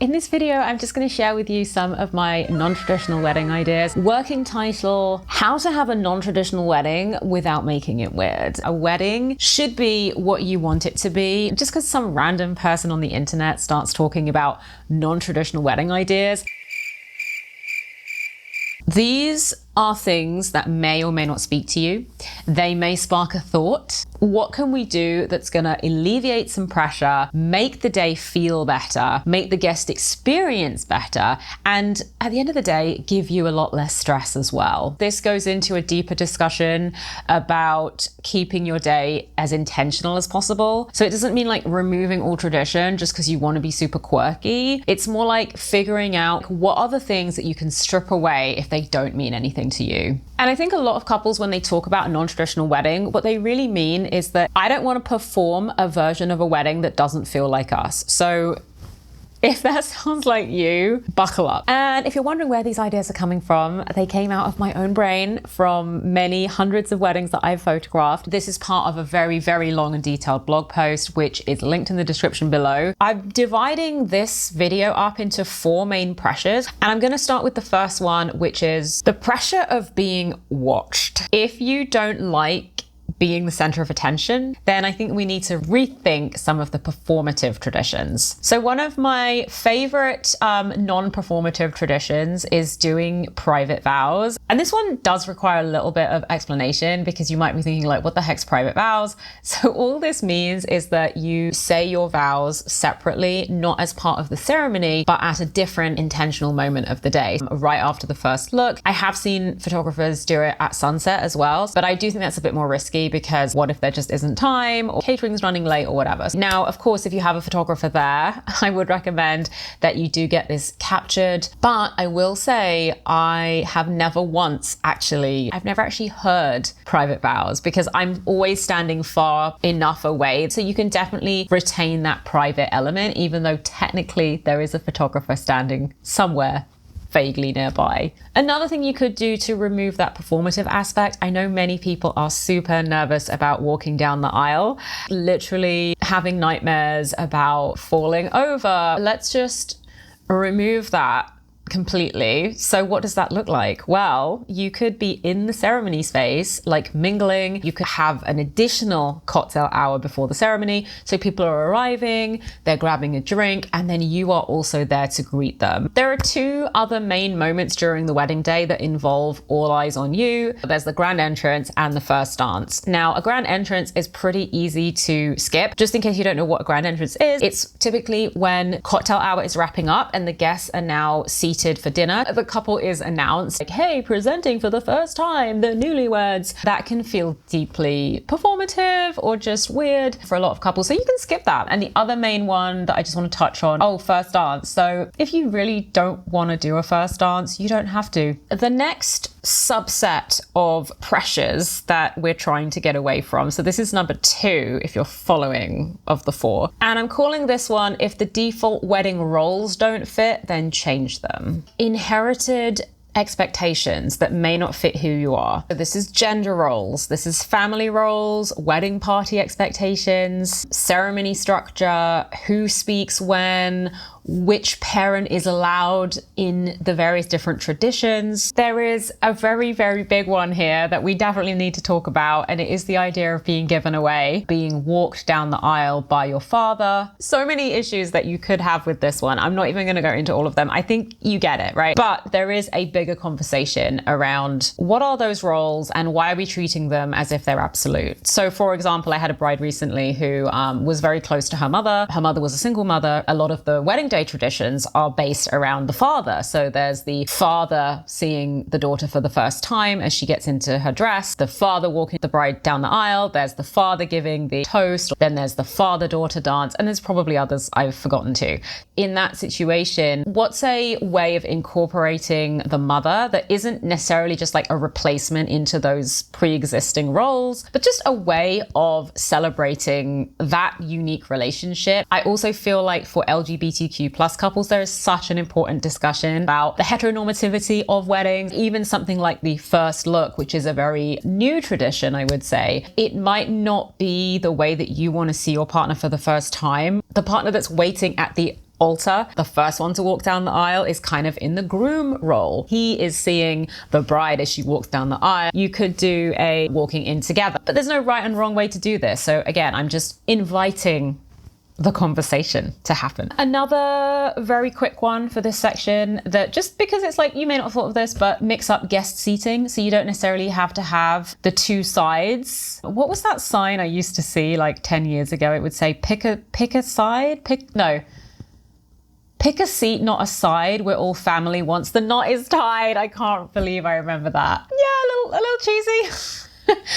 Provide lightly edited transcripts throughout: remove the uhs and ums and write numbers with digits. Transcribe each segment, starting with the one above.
In this video, I'm just going to share with you some of my non-traditional wedding ideas. Working title, how to have a non-traditional wedding without making it weird. A wedding should be what you want it to be. Just because some random person on the internet starts talking about non-traditional wedding ideas, these are things that may or may not speak to you. They may spark a thought. What can we do that's gonna alleviate some pressure, make the day feel better, make the guest experience better, and at the end of the day, give you a lot less stress as well? This goes into a deeper discussion about keeping your day as intentional as possible. So it doesn't mean like removing all tradition just because you want to be super quirky. It's more like figuring out what are the things that you can strip away if they don't mean anything to you. And I think a lot of couples, when they talk about a non-traditional wedding, what they really mean is that I don't want to perform a version of a wedding that doesn't feel like us. So if that sounds like you, buckle up. And if you're wondering where these ideas are coming from, they came out of my own brain from many hundreds of weddings that I've photographed. This is part of a very, very long and detailed blog post, which is linked in the description below. I'm dividing this video up into 4 main pressures. And I'm going to start with the first one, which is the pressure of being watched. If you don't like being the center of attention, then I think we need to rethink some of the performative traditions. So one of my favorite non-performative traditions is doing private vows. And this one does require a little bit of explanation because you might be thinking like, what the heck's private vows? So all this means is that you say your vows separately, not as part of the ceremony, but at a different intentional moment of the day, right after the first look. I have seen photographers do it at sunset as well, but I do think that's a bit more risky because what if there just isn't time or catering's running late or whatever. Now, of course, if you have a photographer there, I would recommend that you do get this captured. But I will say I've never actually heard private vows because I'm always standing far enough away. So you can definitely retain that private element, even though technically there is a photographer standing somewhere vaguely nearby. Another thing you could do to remove that performative aspect, I know many people are super nervous about walking down the aisle, literally having nightmares about falling over. Let's just remove that completely. So what does that look like? Well, you could be in the ceremony space, like mingling. You could have an additional cocktail hour before the ceremony. So people are arriving, they're grabbing a drink, and then you are also there to greet them. There are 2 other main moments during the wedding day that involve all eyes on you. There's the grand entrance and the first dance. Now, a grand entrance is pretty easy to skip. Just in case you don't know what a grand entrance is, it's typically when cocktail hour is wrapping up and the guests are now seated for dinner. The couple is announced, like, hey, presenting for the first time, the newlyweds. That can feel deeply performative or just weird for a lot of couples. So you can skip that. And the other main one that I just want to touch on, first dance. So if you really don't want to do a first dance, you don't have to. The next subset of pressures that we're trying to get away from. So this is number 2, if you're following, of the 4. And I'm calling this one, if the default wedding roles don't fit, then change them. Inherited expectations that may not fit who you are. So this is gender roles, this is family roles, wedding party expectations, ceremony structure, who speaks when, which parent is allowed in the various different traditions. There is a very, very big one here that we definitely need to talk about, and it is the idea of being given away, being walked down the aisle by your father. So many issues that you could have with this one. I'm not even going to go into all of them. I think you get it, right? But there is a bigger conversation around what are those roles and why are we treating them as if they're absolute. So for example, I had a bride recently who was very close to her mother. Her mother was a single mother. A lot of the wedding day traditions are based around the father. So there's the father seeing the daughter for the first time as she gets into her dress, the father walking the bride down the aisle, there's the father giving the toast, then there's the father-daughter dance, and there's probably others I've forgotten too. In that situation, what's a way of incorporating the mother that isn't necessarily just like a replacement into those pre-existing roles, but just a way of celebrating that unique relationship? I also feel like for LGBTQ plus couples, there is such an important discussion about the heteronormativity of weddings. Even something like the first look, which is a very new tradition, I would say, it might not be the way that you want to see your partner for the first time. The partner that's waiting at the altar. The first one to walk down the aisle is kind of in the groom role. He is seeing the bride as she walks down the aisle. You could do a walking in together, but there's no right and wrong way to do this. So again, I'm just inviting the conversation to happen. Another very quick one for this section, that just because it's like, you may not have thought of this, but mix up guest seating. So you don't necessarily have to have the two sides. What was that sign I used to see like 10 years ago? It would say, pick a side, pick a seat, not a side. We're all family once the knot is tied. I can't believe I remember that. Yeah, a little cheesy.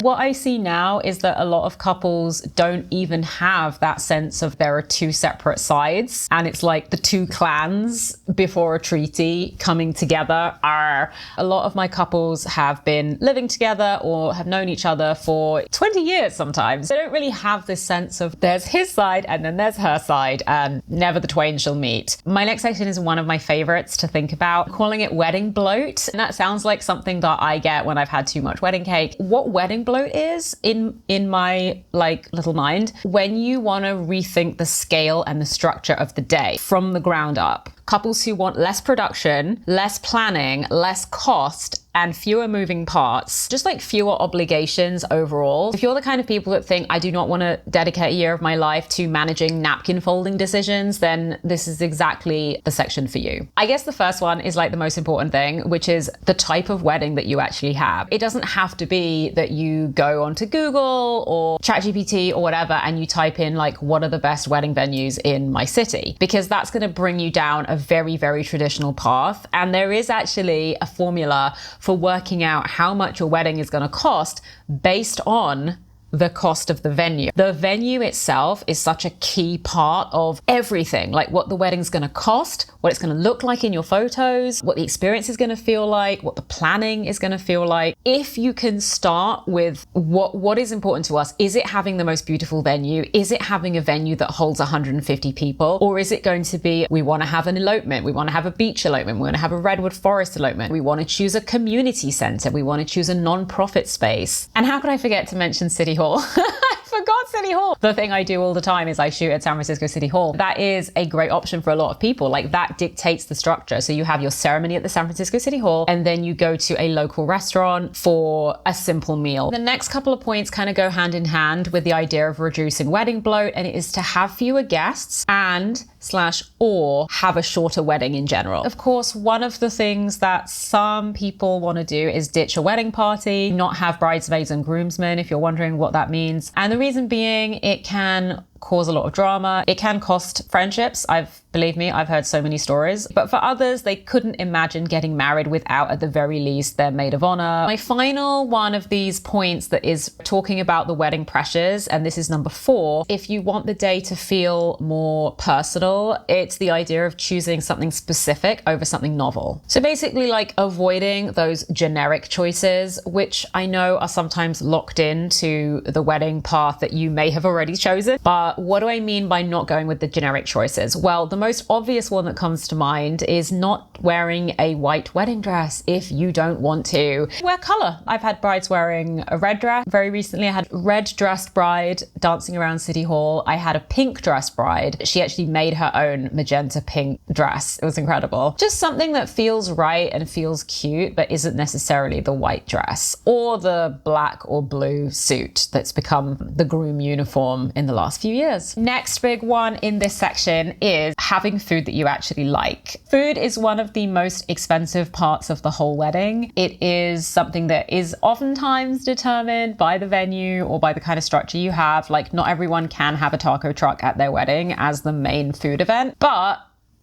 What I see now is that a lot of couples don't even have that sense of there are two separate sides, and it's like the two clans before a treaty coming together. A lot of my couples have been living together or have known each other for 20 years sometimes. They don't really have this sense of there's his side and then there's her side and never the twain shall meet. My next section is one of my favorites to think about, calling it wedding bloat. And that sounds like something that I get when I've had too much wedding cake. What wedding bloat is in my like little mind, when you want to rethink the scale and the structure of the day from the ground up. Couples who want less production, less planning, less cost, and fewer moving parts, just like fewer obligations overall. If you're the kind of people that think, I do not want to dedicate a year of my life to managing napkin folding decisions, then this is exactly the section for you. I guess the first one is like the most important thing, which is the type of wedding that you actually have. It doesn't have to be that you go onto Google or ChatGPT or whatever and you type in like, what are the best wedding venues in my city? Because that's going to bring you down a very, very traditional path. And there is actually a formula for working out how much your wedding is going to cost based on the cost of the venue. The venue itself is such a key part of everything, like what the wedding's going to cost, what it's going to look like in your photos, what the experience is going to feel like, what the planning is going to feel like. If you can start with what is important to us, is it having the most beautiful venue? Is it having a venue that holds 150 people? Or is it going to be, we want to have an elopement, we want to have a beach elopement, we want to have a redwood forest elopement, we want to choose a community center, we want to choose a non-profit space. And how could I forget to mention City Hall? I forgot City Hall. The thing I do all the time is I shoot at San Francisco City Hall. That is a great option for a lot of people. Like that dictates the structure. So you have your ceremony at the San Francisco City Hall, and then you go to a local restaurant for a simple meal. The next couple of points kind of go hand in hand with the idea of reducing wedding bloat, and it is to have fewer guests and or have a shorter wedding in general. Of course, one of the things that some people want to do is ditch a wedding party, not have bridesmaids and groomsmen, if you're wondering what that means. And the reason being, it can cause a lot of drama. It can cost friendships. Believe me, I've heard so many stories. But for others, they couldn't imagine getting married without, at the very least, their maid of honor. My final one of these points that is talking about the wedding pressures, and this is number 4. If you want the day to feel more personal, it's the idea of choosing something specific over something novel. So basically like avoiding those generic choices, which I know are sometimes locked into the wedding path that you may have already chosen. But what do I mean by not going with the generic choices? Well, the most obvious one that comes to mind is not wearing a white wedding dress if you don't want to. Wear color. I've had brides wearing a red dress. Very recently, I had a red dressed bride dancing around City Hall. I had a pink dressed bride. She actually made her own magenta pink dress. It was incredible. Just something that feels right and feels cute, but isn't necessarily the white dress or the black or blue suit that's become the groom uniform in the last few years. Next big one in this section is having food that you actually like. Food is one of the most expensive parts of the whole wedding. It is something that is oftentimes determined by the venue or by the kind of structure you have. Like not everyone can have a taco truck at their wedding as the main food event, but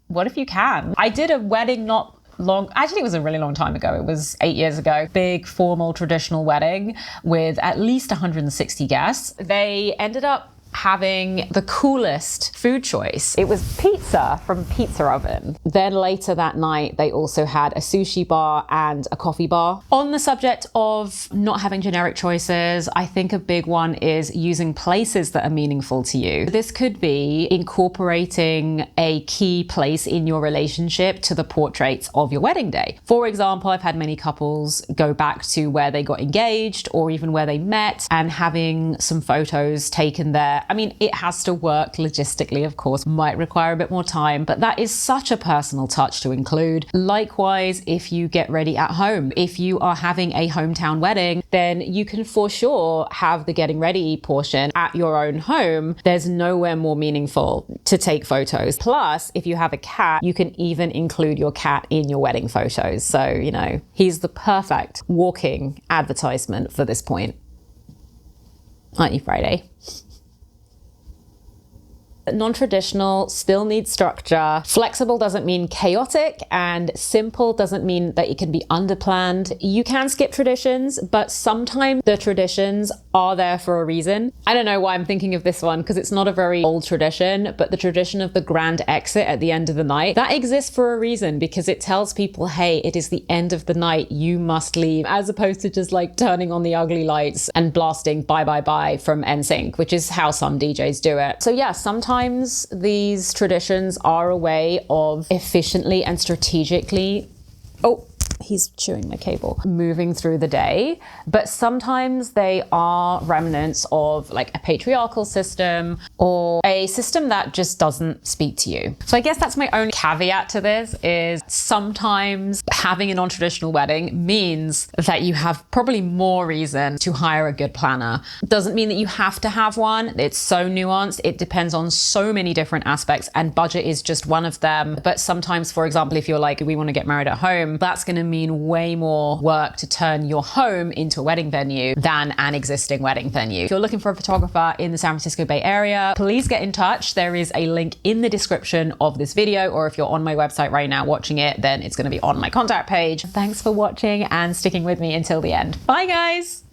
what if you can? I did a wedding actually it was a really long time ago. It was 8 years ago. Big formal traditional wedding with at least 160 guests. They ended up having the coolest food choice. It was pizza from Pizza Oven. Then later that night, they also had a sushi bar and a coffee bar. On the subject of not having generic choices, I think a big one is using places that are meaningful to you. This could be incorporating a key place in your relationship to the portraits of your wedding day. For example, I've had many couples go back to where they got engaged or even where they met and having some photos taken there I mean, it has to work logistically, of course, might require a bit more time, but that is such a personal touch to include. Likewise, if you get ready at home, if you are having a hometown wedding, then you can for sure have the getting ready portion at your own home. There's nowhere more meaningful to take photos. Plus, if you have a cat, you can even include your cat in your wedding photos. So, you know, he's the perfect walking advertisement for this point. Aren't you, Friday? Non-traditional still needs structure. Flexible doesn't mean chaotic, and simple doesn't mean that it can be underplanned. You can skip traditions, but sometimes the traditions are there for a reason. I don't know why I'm thinking of this one because it's not a very old tradition, but the tradition of the grand exit at the end of the night, that exists for a reason because it tells people, hey, it is the end of the night, you must leave, as opposed to just like turning on the ugly lights and blasting bye bye bye from NSYNC, which is how some DJs do it. So yeah, sometimes these traditions are a way of efficiently and strategically, he's chewing my cable, moving through the day. But sometimes they are remnants of like a patriarchal system or a system that just doesn't speak to you. So I guess that's my own caveat to this, is sometimes having a non-traditional wedding means that you have probably more reason to hire a good planner. Doesn't mean that you have to have one. It's so nuanced. It depends on so many different aspects, and budget is just one of them. But sometimes, for example, if you're like, we want to get married at home, that's going to mean way more work to turn your home into a wedding venue than an existing wedding venue. If you're looking for a photographer in the San Francisco Bay Area, please get in touch. There is a link in the description of this video, or if you're on my website right now watching it, then it's going to be on my contact page. Thanks for watching and sticking with me until the end. Bye guys.